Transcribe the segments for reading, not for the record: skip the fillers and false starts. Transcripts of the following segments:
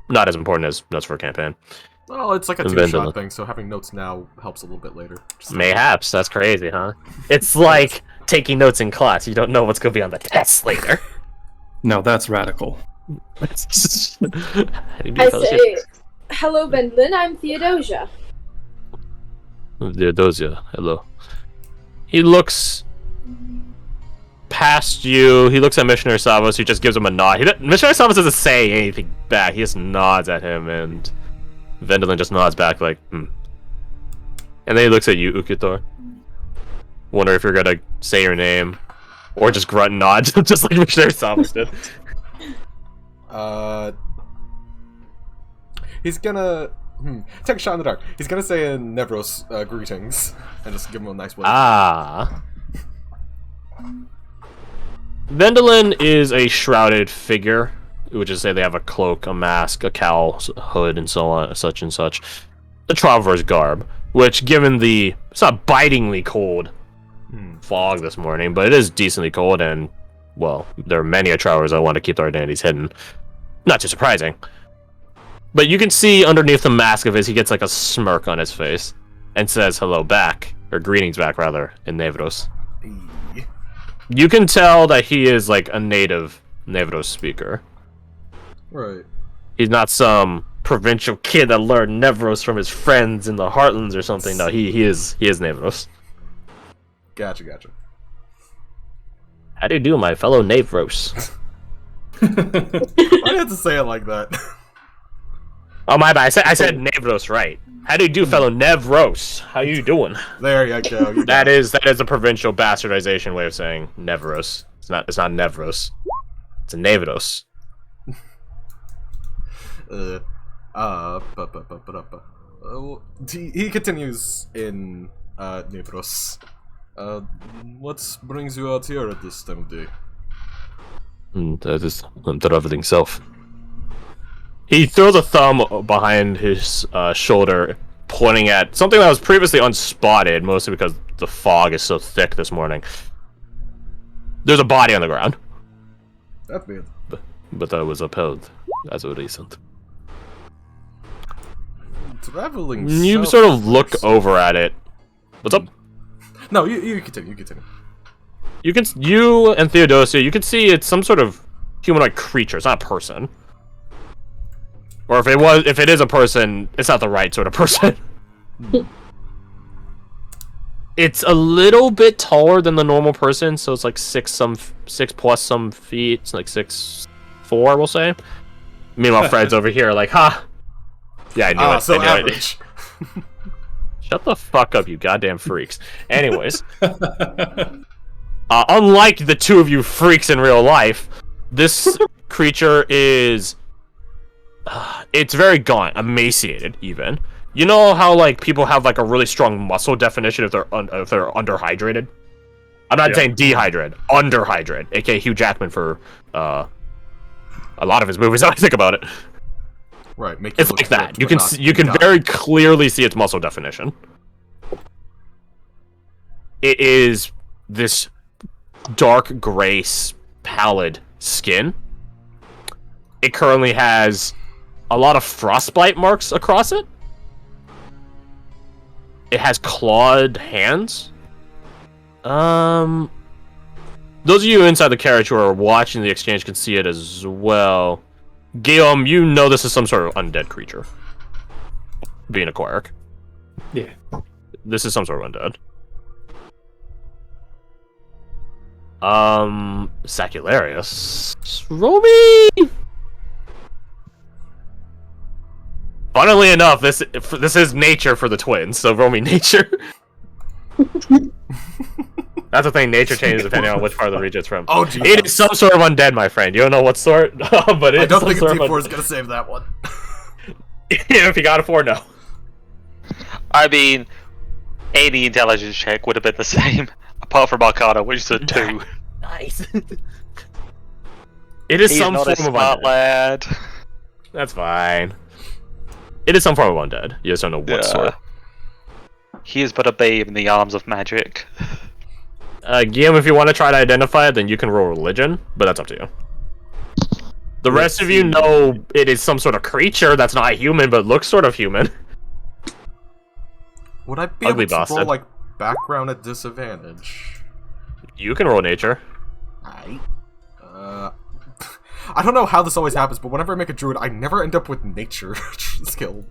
not as important as notes for a campaign. Well, it's like a two-shot thing, so having notes now helps a little bit later. Mayhaps. That's crazy, huh? It's like taking notes in class. You don't know what's going to be on the test later. No, that's radical. I say, hello, Vendlin. I'm Theodosia. Theodosia, hello. He looks past you. He looks at Missionary Savos, who just gives him a nod. Missionary Savos doesn't say anything back. He just nods at him, and Vendlin just nods back like, hmm. And then he looks at you, Ukitor. Wonder if you're gonna say your name, or just grunt and nod, just like Missionary Savos did. He's gonna take a shot in the dark. He's gonna say in Nevros greetings and just give him a nice wave. Ah. Vendlin is a shrouded figure, which is to say they have a cloak, a mask, a cowl, a hood, and so on, such and such. The traveler's garb, which, given it's not bitingly cold fog this morning, but it is decently cold, and well, there are many travelers that want to keep their identities hidden. Not too surprising. But you can see underneath the mask of his, he gets like a smirk on his face and says hello back, or greetings back rather, in Nevros. You can tell that he is like a native Nevros speaker. Right. He's not some provincial kid that learned Nevros from his friends in the Heartlands or something. No, he is Nevros. Gotcha. How do you do, my fellow Nevros? Why do you have to say it like that? Oh my bad, I said Nevros right. How do you do, fellow Nevros? How you doing? There you go. That is a provincial bastardization way of saying Nevros. It's not Nevros. It's a Nevros. He continues in Nevros. What brings you out here at this time of day? That is traveling self. He throws a thumb behind his shoulder, pointing at something that was previously unspotted, mostly because the fog is so thick this morning. There's a body on the ground. That's weird. But that was upheld as of recent. Traveling. You sort of look over at it. What's up? No, you continue. You and Theodosia, you can see it's some sort of humanoid creature. It's not a person. Or if it is a person, it's not the right sort of person. It's a little bit taller than the normal person, so it's like 6 plus some feet. It's like 6'4", we'll say. Meanwhile, Fred's over here like, ha! Yeah, I knew it. So I knew average. It. Shut the fuck up, you goddamn freaks. Anyways. Unlike the two of you freaks in real life, this creature is... it's very gaunt, emaciated, even. You know how like people have like a really strong muscle definition if they're underhydrated? I'm not saying dehydrated, underhydrated, aka Hugh Jackman for a lot of his movies. Now I think about it. Right, it's like that. You can very clearly see its muscle definition. It is this dark gray, pallid skin. It currently has a lot of frostbite marks across it. It has clawed hands. Those of you inside the carriage who are watching the exchange can see it as well. Guillaume, you know this is some sort of undead creature. Being a cleric. Yeah. This is some sort of undead. Sacularius. Romy! Funnily enough, this is nature for the twins, so roll me nature. That's the thing, nature changes depending on which part of the region it's from. Oh, geez. It is some sort of undead, my friend. You don't know what sort, but it's I don't think a D4 D4 is gonna save that one. If you got a 4, no. I mean, any intelligence check would have been the same, apart from Arcana, which is a 2. Nice. It is He's some not form a of smart undead. lad. That's fine. It is some form of undead. You just don't know what sort. He is but a babe in the arms of magic. Guillaume, if you want to try to identify it, then you can roll religion, but that's up to you. The rest of you know it is some sort of creature that's not human, but looks sort of human. Would I be Ugly able to bastard. roll, like, background at disadvantage? You can roll nature. I don't know how this always happens, but whenever I make a druid, I never end up with nature skill.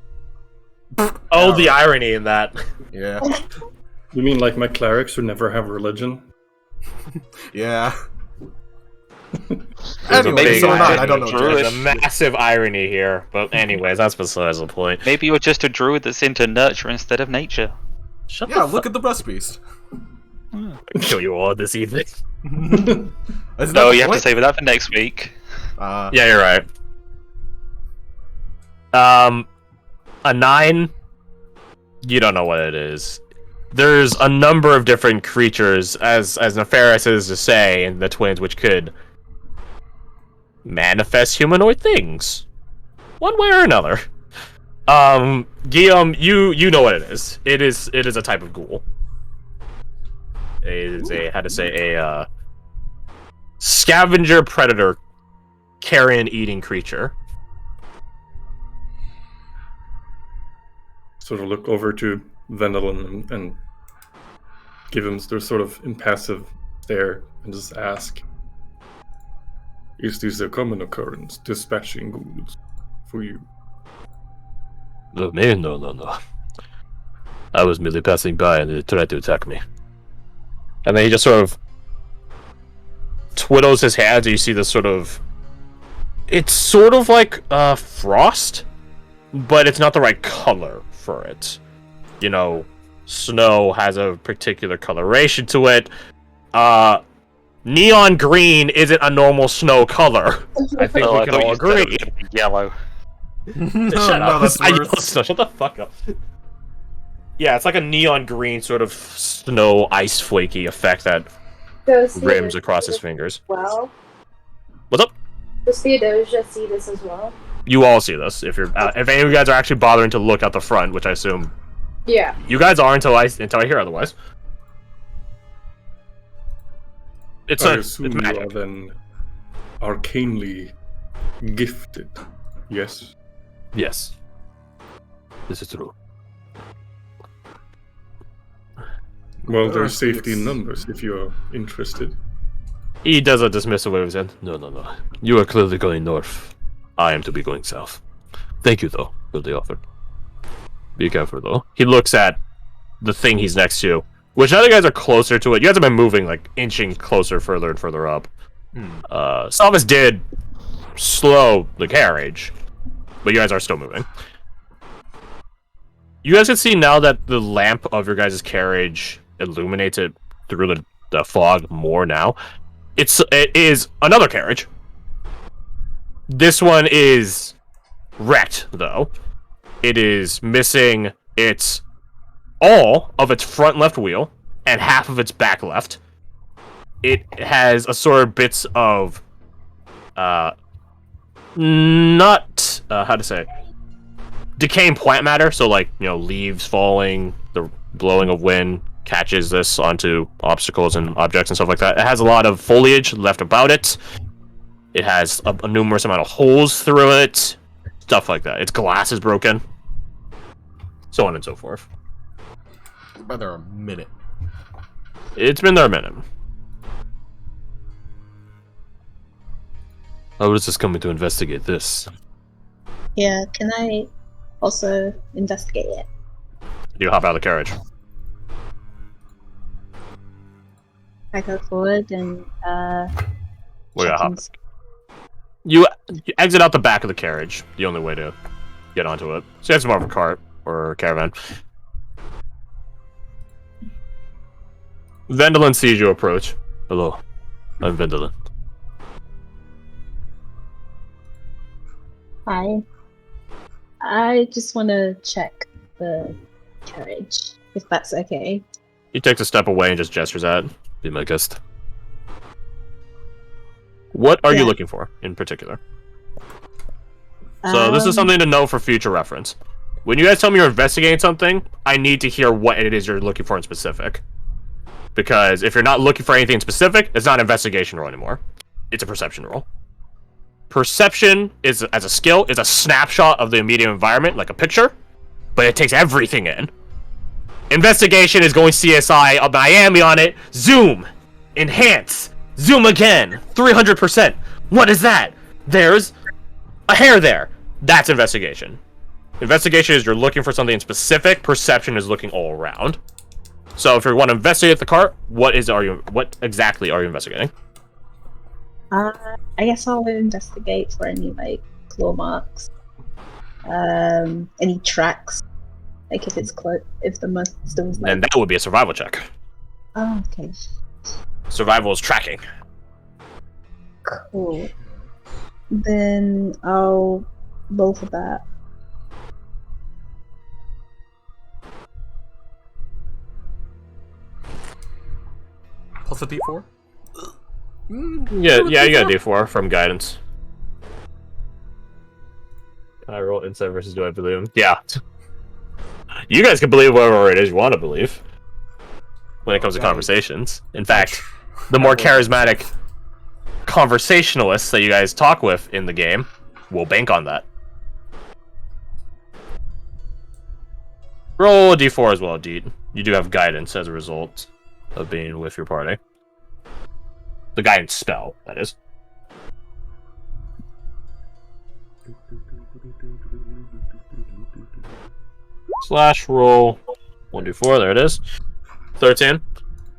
Oh, the irony in that. Yeah. You mean like my clerics who never have religion? Yeah. There's a Anyway, big so or not, I irony. don't know. Druid. There's a massive irony here, but anyways, that's besides the point. Maybe you're just a druid that's into nurture instead of nature. Shut Yeah, the look at the recipes. I'll kill you all this evening. Isn't that No, the you have to point? save that for next week. Yeah, you're right. A 9. You don't know what it is. There's a number of different creatures, as nefarious as to say, in the twins, which could manifest humanoid things, one way or another. Guillaume, you know what it is. It is a type of ghoul. It is a scavenger predator, carrion eating creature. Sort of look over to Vendalin and give him their sort of impassive stare and just ask, is this a common occurrence, dispatching ghouls for you? No, me? No. I was merely passing by and they tried to attack me. And then he just sort of twiddles his hands and you see this sort of... It's sort of like frost, but it's not the right color for it. You know, snow has a particular coloration to it. Neon green isn't a normal snow color. I think we I can thought all you said it agree. was yellow. Shut up. that's I worse. yelled snow. Shut the fuck up. Yeah, it's like a neon green sort of snow ice flaky effect that Does rims Theodosia across see his this fingers. as well? What's up? Does Theodosia see this as well? You all see this. If you're, if any of you guys are actually bothering to look out the front, which I assume Yeah. you guys are until I hear otherwise. It's I it's assume you are magic. then arcanely gifted, yes? Yes, this is true. Well, there's Yes, safety in it's- numbers if you're interested. He does a dismissive wave of his hand. No. You are clearly going north. I am to be going south. Thank you, though, for the offer. Be careful, though. He looks at the thing he's next to, which now you guys are closer to it. You guys have been moving, like, inching closer, further and further up. Salvis did slow the carriage, but you guys are still moving. You guys can see now that the lamp of your guys' carriage illuminates it through the fog more now. It is another carriage. This one is wrecked, though. It is missing all of its front left wheel and half of its back left. It has assorted bits of decaying plant matter, so like, you know, leaves falling, the blowing of wind catches this onto obstacles and objects and stuff like that. It has a lot of foliage left about it. It has a numerous amount of holes through it, stuff like that. Its glass is broken, so on and so forth. It's been there a minute. It's been there a minute. I was just coming to investigate this. Yeah, can I also investigate it? You hop out of the carriage. I go forward and We got check hop. and- You exit out the back of the carriage. The only way to get onto it. So it's more of a cart or a caravan. Vendalin sees you approach. Hello, I'm Vendalin. Hi. I just want to check the carriage, if that's okay. He takes a step away and just gestures at it. Be my guest. What are you Yeah. looking for in particular? So this is something to know for future reference. When you guys tell me you're investigating something, I need to hear what it is you're looking for in specific. Because if you're not looking for anything specific, it's not an investigation roll anymore. It's a perception roll. Perception is, as a skill, is a snapshot of the immediate environment, like a picture, but it takes everything in. Investigation is going CSI of Miami on it. Zoom. Enhance. Zoom again. 300%. What is that? There's a hair there. That's investigation. Investigation is you're looking for something specific. Perception is looking all around. So if you want to investigate the cart, what exactly are you investigating? I guess I'll investigate for any like claw marks, any tracks, like if it's close, if the monster was like. And that would be a survival check. Oh, okay. Survival is tracking. Cool. Then I'll roll for that. Plus a D4? Yeah, you got a D4 from guidance. Can I roll insight versus do I believe him? Yeah. You guys can believe whatever it is you want to believe when it comes to conversations. In fact, the more charismatic conversationalists that you guys talk with in the game will bank on that. Roll a D4 as well, Deet. You do have guidance as a result of being with your party. The guidance spell, that is. Slash roll 1d4, there it is. 13.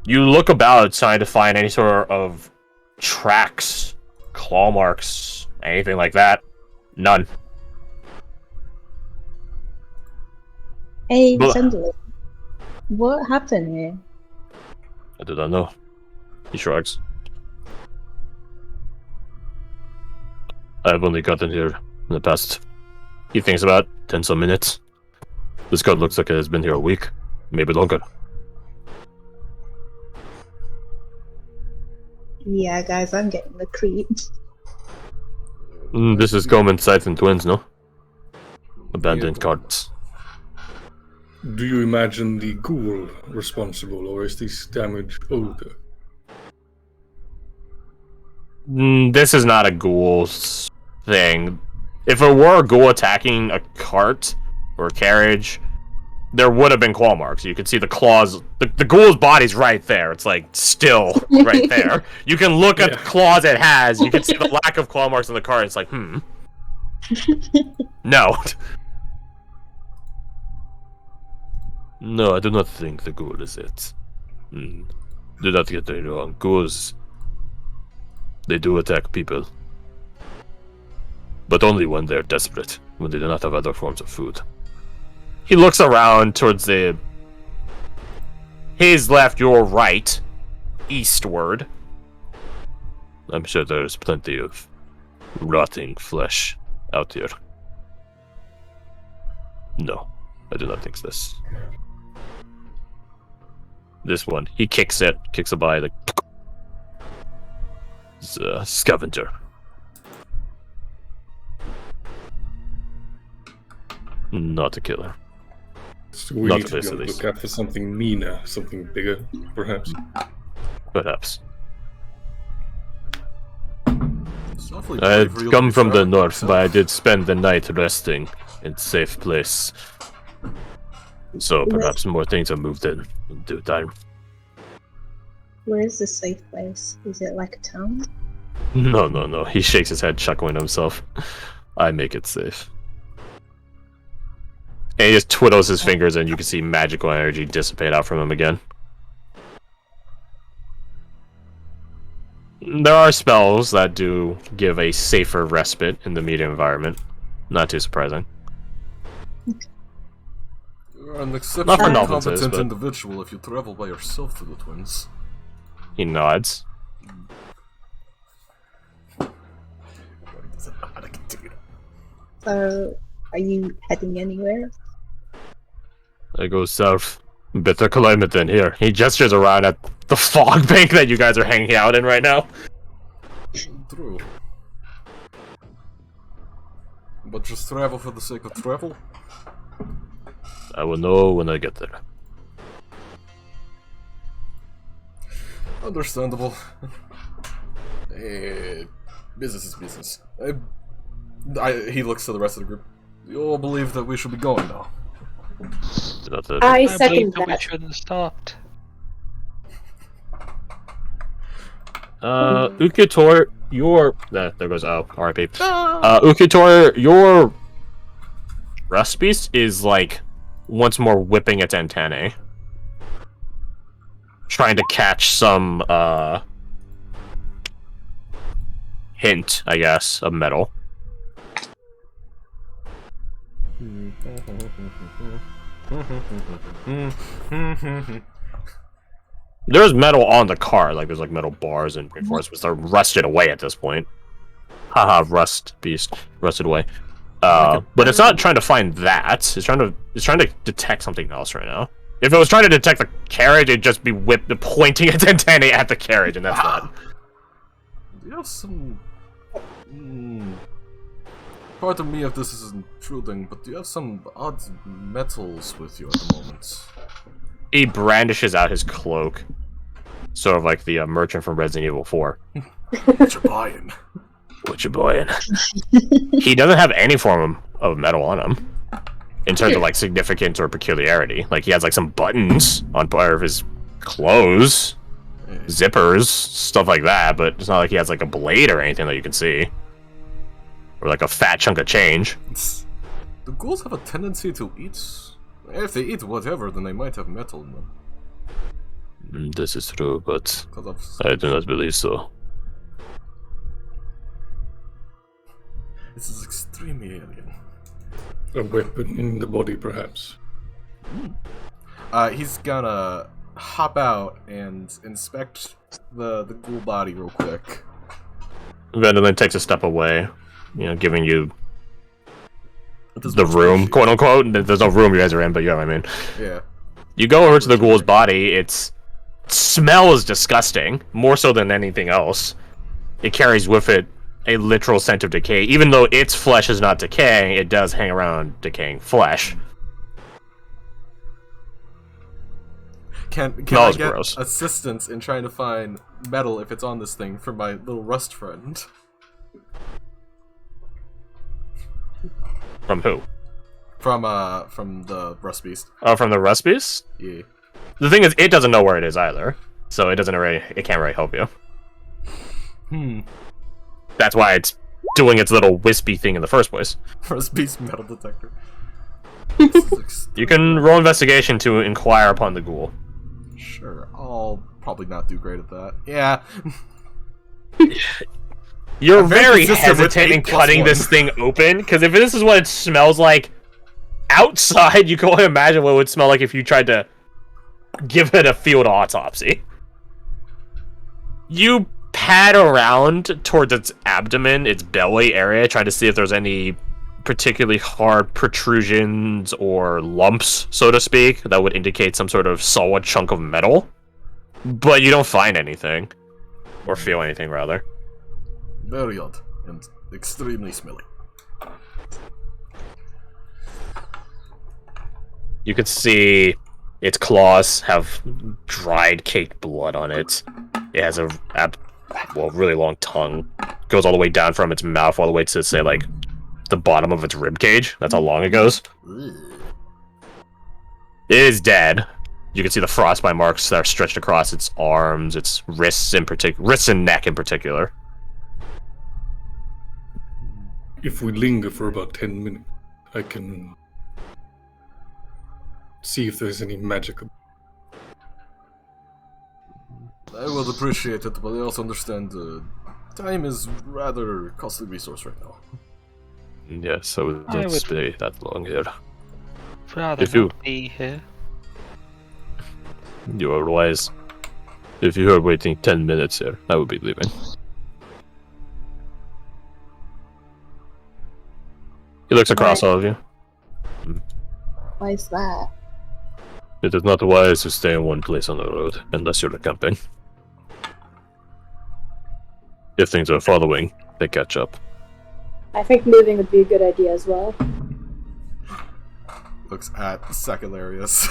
You look about trying to find any sort of tracks, claw marks, anything like that. None. Hey, But- Sunderland, what happened here? I do not know. He shrugs. I've only gotten here in the past, he thinks, about 10 some minutes. This card looks like it has been here a week, maybe longer. Yeah, guys, I'm getting the creeps. This is common sight in twins, no? Abandoned cards. Do you imagine the ghoul responsible, or is this damage older? This is not a ghoul's thing. If it were a ghoul attacking a cart or a carriage, there would have been claw marks. You could see the claws. The ghoul's body's right there. It's like still right there. You can look at the claws it has. You can see the lack of claw marks on the cart. It's like, No. No, I do not think the ghoul is it. Do not get me wrong. Ghouls, they do attack people. But only when they're desperate, when they do not have other forms of food. He looks around towards his left, your right, eastward. I'm sure there's plenty of rotting flesh out here. No, I do not think this. This one, he kicks it by the. It's a scavenger. Not a killer. So we Not need to this, go at least. look out for something meaner, something bigger, perhaps. Perhaps. It's awfully I brave for you had to come be from the traveling by north, but I yourself. did spend the night resting in a safe place. So perhaps more things have moved in due time. Where is this safe place? Is it like a town? No. He shakes his head, chuckling to himself. I make it safe. And he just twiddles his fingers, and you can see magical energy dissipate out from him again. There are spells that do give a safer respite in the media environment. Not too surprising. You're an Not for exceptionally novices, competent but- individual if you travel by yourself to the twins. He nods. So, are you heading anywhere? I go south. Better climate than here. He gestures around at the fog bank that you guys are hanging out in right now. True. But just travel for the sake of travel? I will know when I get there. Understandable. business is business. He looks to the rest of the group. You all believe that we should be going now. I I second believe that we that. shouldn't have stopped. Ukitor, there goes RIP. Ukitor, your rust beast is like once more whipping its antennae, trying to catch some hint, I guess, of metal. There's metal on the car, like there's like metal bars and reinforcements. They're rusted away at this point. Haha, rust beast, rusted away. But it's not trying to find that. It's trying to detect something else right now. If it was trying to detect the carriage, it'd just be pointing its antennae at the carriage, and that's that. Do you have some... Pardon me if this is intruding, but do you have some odd metals with you at the moment? He brandishes out his cloak, sort of like the merchant from Resident Evil 4. What you buying? What you buying? He doesn't have any form of metal on him, in terms of like significance or peculiarity. Like he has like some buttons on part of his clothes, zippers, stuff like that. But it's not like he has like a blade or anything that you can see, or like a fat chunk of change. The ghouls have a tendency to eat. If they eat whatever, then they might have metal in them. This is true, but 'Cause of... I do not believe so. This is extremely alien. A weapon in the body, perhaps. He's gonna hop out and inspect the ghoul body real quick. Vandalin takes a step away, giving you This the much room, appreciated. quote unquote. There's no room you guys are in, but you know what I mean. Yeah. You go over to the ghoul's body. Its smell is disgusting, more so than anything else. It carries with it a literal scent of decay. Even though its flesh is not decaying, it does hang around decaying flesh. Can I Smells get gross. assistance in trying to find metal if it's on this thing for my little rust friend? From who? From the rust beast. Oh, from the rust beast? Yeah. The thing is, it doesn't know where it is either, so it can't really help you. That's why it's doing its little wispy thing in the first place. Rust beast metal detector. You can roll investigation to inquire upon the ghoul. Sure, I'll probably not do great at that. Yeah. You're I'm very very consistent with hesitant in 8+1. cutting this thing open, because if this is what it smells like outside, you can only imagine what it would smell like if you tried to give it a field autopsy. You pad around towards its abdomen, its belly area, trying to see if there's any particularly hard protrusions or lumps, so to speak, that would indicate some sort of solid chunk of metal. But you don't find anything. Or feel anything, rather. Very odd and extremely smelly. You could see its claws have dried, caked blood on it. It has a really long tongue. Goes all the way down from its mouth all the way to, say, like, the bottom of its rib cage. That's how long it goes. It is dead. You can see the frostbite marks that are stretched across its arms, its wrists and neck in particular. If we linger for about 10 minutes, I can see if there's any magical. I would appreciate it, but I also understand time is rather costly resource right now. Yes, so I let's would- stay that long here. Rather If you- not be here. You are wise. If you are waiting 10 minutes here, I will be leaving. He looks across all of you. Why is that? It is not wise to stay in one place on the road, unless you're camping. If things are following, they catch up. I think moving would be a good idea as well. Looks at Secularius.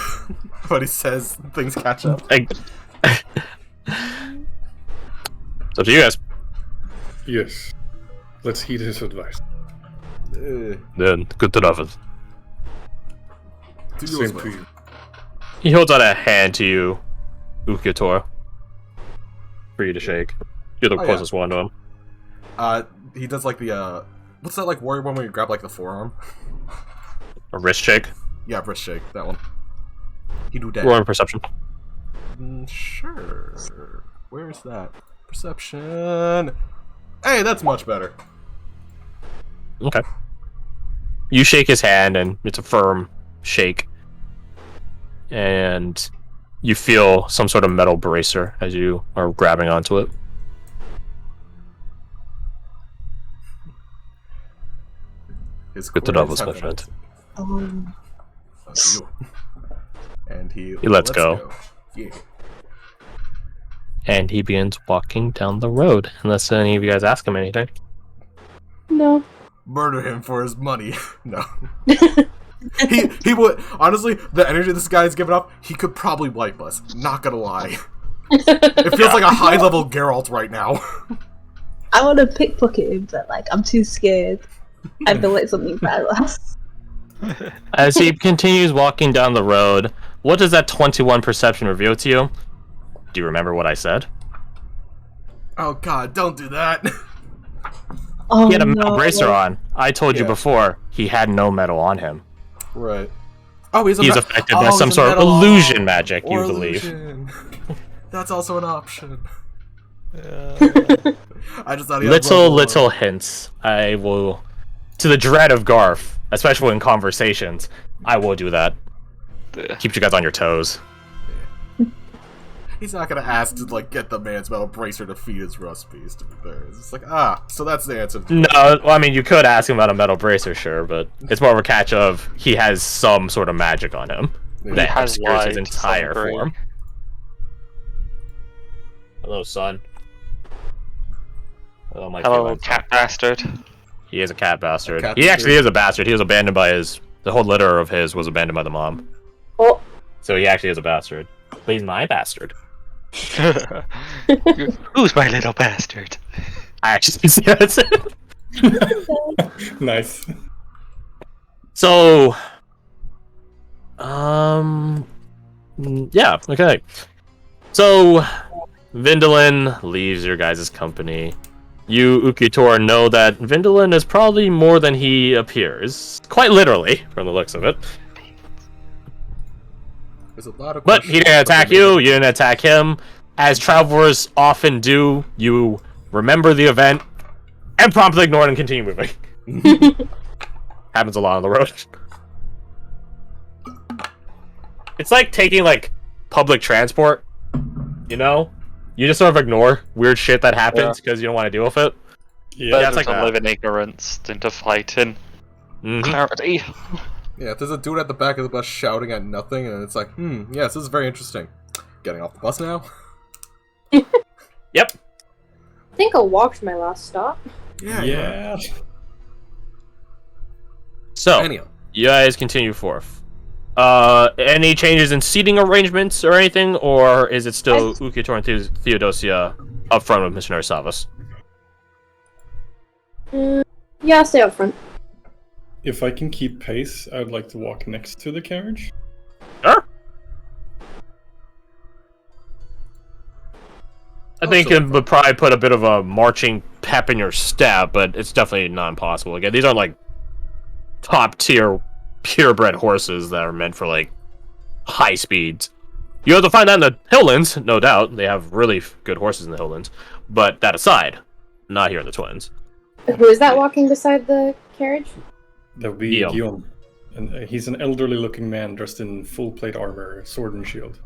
But he says things catch up. It's up to you guys. Yes. Let's heed his advice. Then, good to know it. Do yours Same to well. you. He holds out a hand to you, Ukitora, for you to shake. You're the Oh, yeah. closest one to him. He does like the what's that like warrior one where you grab like the forearm? A wrist shake. Yeah, wrist shake, that one. He do that. Roll in perception. Sure. Where's that? Perception. Hey, that's much better. Okay. You shake his hand, and it's a firm shake. And you feel some sort of metal bracer as you are grabbing onto it. His Good to know, coordinates my have friend. Oh. And he lets go. Yeah. And he begins walking down the road, unless any of you guys ask him anything. No. Murder him for his money. No. he would honestly, the energy this guy's giving up, he could probably wipe us. Not gonna lie. It feels like a high level Geralt right now. I want to pickpocket him, but like I'm too scared. I feel like something bad last. As he continues walking down the road, what does that 21 perception reveal to you? Do you remember what I said? Oh god, don't do that. Oh He had a metal no. bracer on. I told you Yeah. before, he had no metal on him. Right. Oh, he's Affected by some sort of illusion magic, you believe. illusion. That's also an option. I just thought he had Little hints. I will, to the dread of Garth, especially in conversations, I will do that. Keeps you guys on your toes. He's not gonna ask to like get the man's metal bracer to feed his rust beast. To be fair, it's just like so that's the answer. No, well, I mean, you could ask him about a metal bracer, sure, but it's more of a catch of he has some sort of magic on him that has obscures his light, entire some form. Hello, son. Hello, my Hello, feelings. cat bastard. He is a cat bastard. cat He actually bastard. is a bastard. He was abandoned by his... The whole litter of his was abandoned by the mom. Oh. So he actually is a bastard. But he's my bastard. Who's my little bastard? I actually see that's it. Nice. So... Yeah, okay. So... Vindalin leaves your guys' company. You, Ukitor, know that Vindalin is probably more than he appears. Quite literally, from the looks of it. There's a lot of But he didn't attack you, you didn't attack him. As travelers often do, you remember the event and promptly ignore it and continue moving. Happens a lot on the road. It's like taking, like, public transport, you know? You just sort of ignore weird shit that happens because you don't want to deal with it. Yeah, that's Better like to that. live in ignorance than to fight in Mhm. clarity. Yeah, there's a dude at the back of the bus shouting at nothing, and it's like, yes, this is very interesting. Getting off the bus now? Yep. I think I'll walk to my last stop. Yeah. So, Anyhow, you guys continue forth. Any changes in seating arrangements or anything, or is it still Ukitor and Theodosia up front with Missionary Savas? Yeah, I'll stay up front. If I can keep pace, I'd like to walk next to the carriage. Sure. I think it would probably put a bit of a marching pep in your step, but it's definitely not impossible. Again, these aren't like top tier purebred horses that are meant for like high speeds. You have to find that in the Hilllands, no doubt. They have really good horses in the Hilllands. But that aside, not here in the Twins. Who is that walking beside the carriage? That would be Guillaume. Guillaume. And he's an elderly looking man dressed in full plate armor, sword and shield.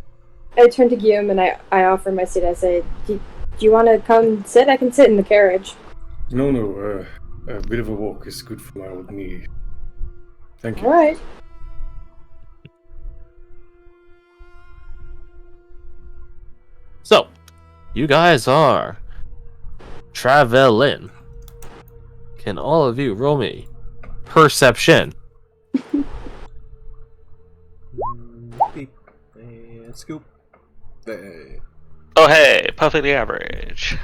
I turn to Guillaume and I offer my seat. I say, do you want to come sit? I can sit in the carriage. No, a bit of a walk is good for my old knee. Thank you. Alright. So, you guys are traveling. Can all of you roll me perception? and scoop. Hey. Oh hey, perfectly average.